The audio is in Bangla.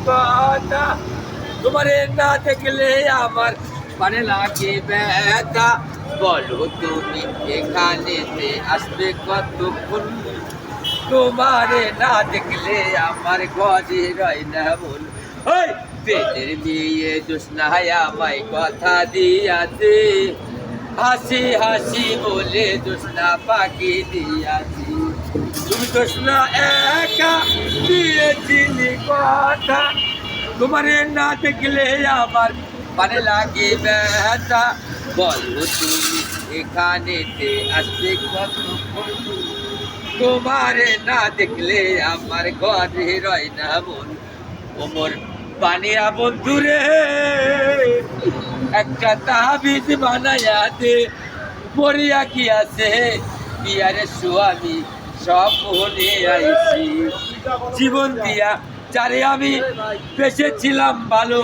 কথা, তোমারে না দেখলে আমার মানে লাগে ব্যথা। বলো তুমি এখানেতে আসবে কতক্ষণ, তোমারে না দেখলে আমার ঘরে রয় না মন। ওই পেটের বিয়ে জোসনায় আমায় কথা দিয়াছে, হাসি হাসি বলে জোসনা পাখি দিয়াছি। তুমি জোসনা একা দিয়েছিলি কথা, তোমারে না দেখলে আমার মানে লাগে ব্যথা। বলো তুমি এখানেতে আসবে কতক্ষণ, তোমারে না দেখলে আমার ঘরে রয় না মন। ওমর বানিয়া বন্ধুরে একটা তাবিজ বানায়া দে, মরিয়া কি আছে বিয়ারে স্বামী সব মনে আইছি। জীবন দিয়া যারে আমি বেঁচেছিলাম ভালো,